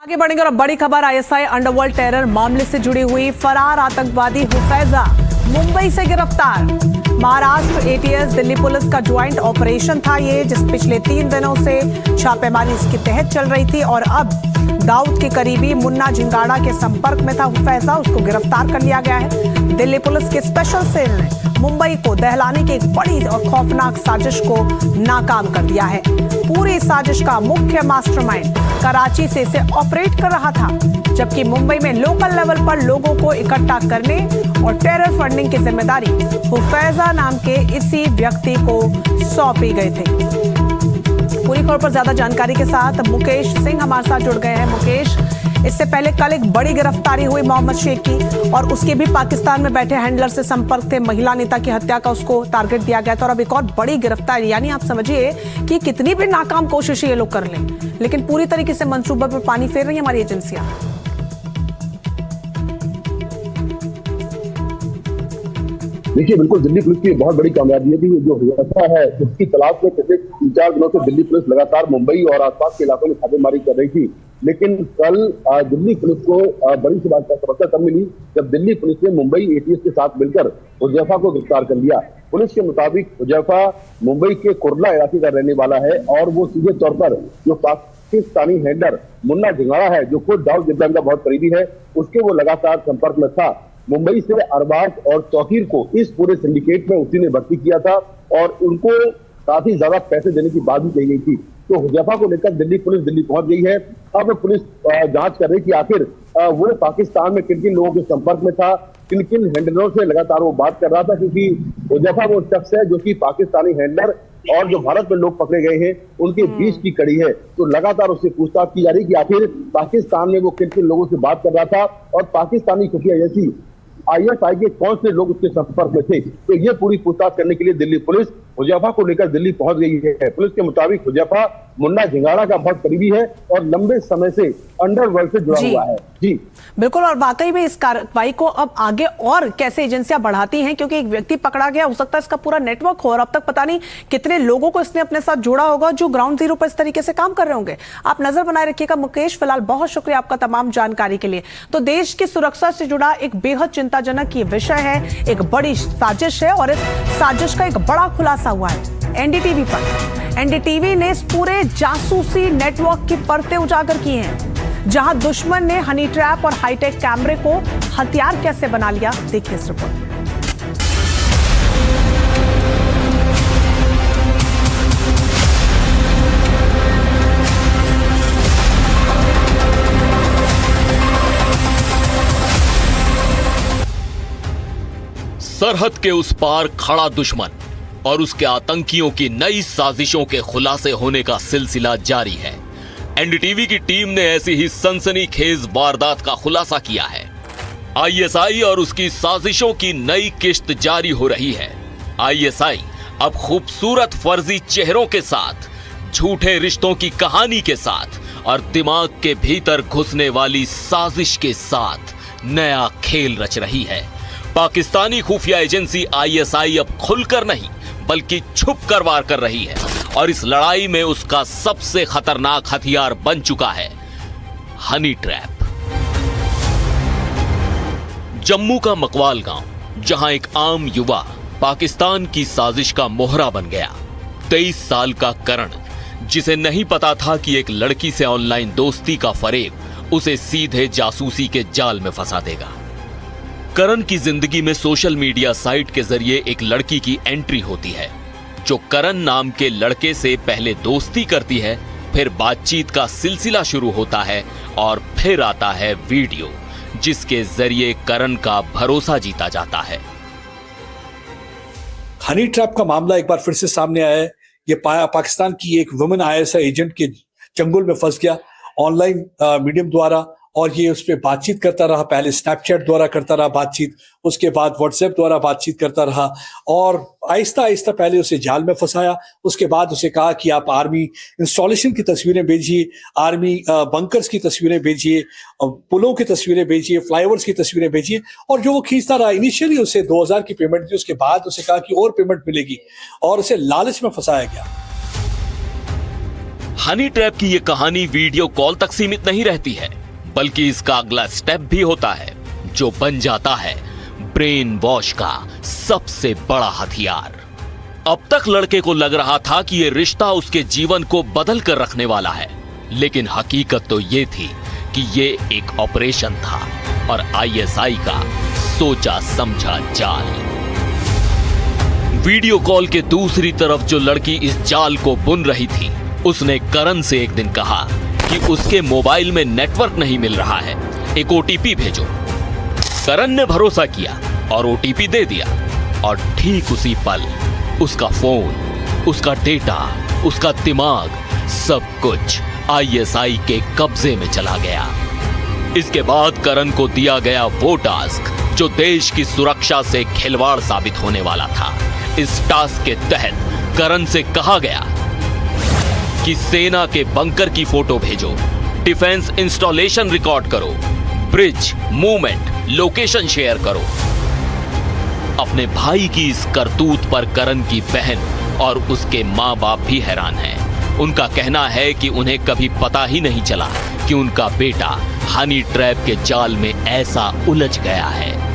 आगे बढ़ेंगे और बड़ी खबर आईएसआई अंडरवर्ल्ड टेरर मामले से जुड़ी हुई फरार आतंकवादी हुफैजा मुंबई से गिरफ्तार। महाराष्ट्र एटीएस दिल्ली पुलिस का ज्वाइंट ऑपरेशन था ये, जिस पिछले 3 दिनों से छापेमारी इसके तहत चल रही थी और अब दाऊद के करीबी मुन्ना झिंगाड़ा के संपर्क में था हुफैजा, उसको गिरफ्तार कर लिया गया है। दिल्ली पुलिस के स्पेशल सेल ने मुंबई को दहलाने की एक बड़ी और खौफनाक साजिश को नाकाम कर दिया है। पूरी साजिश का मुख्य मास्टरमाइंड कराची से इसे ऑपरेट कर रहा था, जबकि मुंबई में लोकल लेवल पर लोगों को इकट्ठा करने और टेरर फंडिंग की जिम्मेदारी हुफैजा नाम के इसी व्यक्ति को सौंपी गई थी। पूरी खबर पर ज्यादा जानकारी के साथ मुकेश सिंह हमारे साथ जुड़ गए हैं। मुकेश, इससे पहले कल एक बड़ी गिरफ्तारी हुई मोहम्मद शेख की और उसके भी पाकिस्तान में बैठे हैंडलर से संपर्क थे। महिला नेता की हत्या का उसको टारगेट दिया गया था और अब एक और बड़ी गिरफ्तारी, यानी आप समझिए कि कितनी भी नाकाम कोशिश ये लोग कर लें, लेकिन पूरी तरीके से मंसूबे पर पानी फेर रही है हमारी एजेंसियां। देखिए, बिल्कुल दिल्ली पुलिस की बहुत बड़ी कामयाबी है जो हुआ है, उसकी तलाश में पिछले 3-4 दिनों से दिल्ली पुलिस लगातार मुंबई और आसपास के इलाकों में छापेमारी कर रही थी। लेकिन कल दिल्ली पुलिस को बड़ी सी बात का समस्या तब मिली जब दिल्ली पुलिस ने मुंबई एटीएस के साथ मिलकर हुजैफा को गिरफ्तार कर लिया। पुलिस के मुताबिक हुजैफा मुंबई के कुर्ला इलाके का रहने वाला है और वो सीधे तौर पर जो पाकिस्तानी हैंडलर मुन्ना झिंगाड़ा है, जो खुद दाऊद इब्राहिम का बहुत करीबी है, उसके वो लगातार संपर्क में था। मुंबई से अरबाज और तौकीर को इस पूरे सिंडिकेट में उसी ने भर्ती किया था और उनको काफी ज्यादा पैसे देने की बात भी कही गई थी। तो हुजैफा को लेकर दिल्ली पुलिस दिल्ली पहुंच गई है। अब पुलिस जांच कर रही कि आखिर वो पाकिस्तान में किन किन लोगों के संपर्क में था, किन किन हैंडलरों से लगातार वो बात कर रहा था, क्योंकि हुजैफा वो शख्स है जो कि पाकिस्तानी हैंडलर और जो भारत में लोग पकड़े गए हैं उनके बीच की कड़ी है। तो लगातार उससे पूछताछ की जा रही कि आखिर पाकिस्तान में वो किन किन लोगों से बात कर रहा था और पाकिस्तानी खुफिया एजेंसी आईएसआई के कौन से लोग उसके संपर्क में थे। तो ये पूरी पूछताछ करने के लिए दिल्ली पुलिस हुजैफा को लेकर दिल्ली पहुंच गई है। पुलिस के मुताबिक हुजैफा मुन्ना झिंगाड़ा का बहुत करीबी है और लंबे समय से अंडरवर्ल्ड से जुड़ा हुआ है। जी बिल्कुल, और वाकई में इस कार्रवाई को अब आगे और कैसे एजेंसियां बढ़ाती हैं, क्योंकि एक व्यक्ति पकड़ा गया, हो सकता है इसका पूरा नेटवर्क हो और अब तक पता नहीं कितने लोगों को इसने अपने साथ जोड़ा होगा जो ग्राउंड जीरो पर इस तरीके से काम कर रहे होंगे। आप नजर बनाए रखिएगा। मुकेश, फिलहाल बहुत शुक्रिया आपका तमाम जानकारी के लिए। तो देश की सुरक्षा से जुड़ा एक बेहद चिंताजनक ये विषय है, एक बड़ी साजिश है और इस साजिश का एक बड़ा खुलासा हुआ है एनडीटीवी पर। एनडीटीवी ने इस पूरे जासूसी नेटवर्क की परतें उजागर की हैं, जहां दुश्मन ने हनी ट्रैप और हाईटेक कैमरे को हथियार कैसे बना लिया, देखिए इस रिपोर्ट में। सरहद के उस पार खड़ा दुश्मन और उसके आतंकियों की नई साजिशों के खुलासे होने का सिलसिला जारी है। एनडीटीवी की टीम ने ऐसी ही सनसनीखेज वारदात का खुलासा किया है। आईएसआई और उसकी साजिशों की नई किश्त जारी हो रही है। आईएसआई अब खूबसूरत फर्जी चेहरों के साथ, झूठे रिश्तों की कहानी के साथ और दिमाग के भीतर घुसने वाली साजिश के साथ नया खेल रच रही है। पाकिस्तानी खुफिया एजेंसी आईएसआई अब खुलकर नहीं बल्कि छुप कर वार कर रही है और इस लड़ाई में उसका सबसे खतरनाक हथियार बन चुका है हनी ट्रैप। जम्मू का मकवाल गांव, जहां एक आम युवा पाकिस्तान की साजिश का मोहरा बन गया। 23 साल का करण, जिसे नहीं पता था कि एक लड़की से ऑनलाइन दोस्ती का फरेब उसे सीधे जासूसी के जाल में फंसा देगा। करण की जिंदगी में सोशल मीडिया साइट के जरिए एक लड़की की एंट्री होती है, जो करण नाम के लड़के से पहले दोस्ती करती है, फिर बातचीत का सिलसिला शुरू होता है और फिर आता है वीडियो, जिसके जरिए करण का भरोसा जीता जाता है। हनी ट्रैप का मामला एक बार फिर से सामने आया है। ये पाकिस्तान की एक वुमेन आईएसआई एजेंट के चंगुल में फंस गया ऑनलाइन मीडियम द्वारा, और ये उस पर बातचीत करता रहा। पहले स्नैपचैट द्वारा करता रहा बातचीत, उसके बाद व्हाट्सएप द्वारा बातचीत करता रहा और आहिस्ता आहिस्ता पहले उसे जाल में फंसाया। उसके बाद उसे कहा कि आप आर्मी इंस्टॉलेशन की तस्वीरें भेजिए, आर्मी बंकर्स की तस्वीरें भेजिए, पुलों की तस्वीरें भेजिए, फ्लाईओवर्स की तस्वीरें भेजिए, और जो वो खींचता रहा। इनिशियली उसे 2000 की पेमेंट दी, उसके बाद उसे कहा कि और पेमेंट मिलेगी और उसे लालच में फंसाया गया। हनी ट्रैप की ये कहानी वीडियो कॉल तक सीमित नहीं रहती है, बल्कि इसका अगला स्टेप भी होता है, जो बन जाता है ब्रेन वॉश का सबसे बड़ा हथियार। अब तक लड़के को लग रहा था कि ये रिश्ता उसके जीवन को बदल कर रखने वाला है, लेकिन हकीकत तो ये थी कि ये एक ऑपरेशन था और आईएसआई का सोचा समझा जाल। वीडियो कॉल के दूसरी तरफ जो लड़की इस जाल को बुन रही थी, उसने करण से एक दिन कहा कि उसके मोबाइल में नेटवर्क नहीं मिल रहा है, एक ओटीपी भेजो। करण ने भरोसा किया और ओटीपी दे दिया, और ठीक उसी पल उसका फोन, उसका डेटा, उसका दिमाग, सब कुछ आईएसआई के कब्जे में चला गया। इसके बाद करण को दिया गया वो टास्क जो देश की सुरक्षा से खिलवाड़ साबित होने वाला था। इस टास्क के तहत करण से कहा गया कि सेना के बंकर की फोटो भेजो, डिफेंस इंस्टॉलेशन रिकॉर्ड करो, ब्रिज, मूवमेंट, लोकेशन शेयर करो। अपने भाई की इस करतूत पर करण की बहन और उसके मां बाप भी हैरान हैं। उनका कहना है कि उन्हें कभी पता ही नहीं चला कि उनका बेटा हनी ट्रैप के जाल में ऐसा उलझ गया है।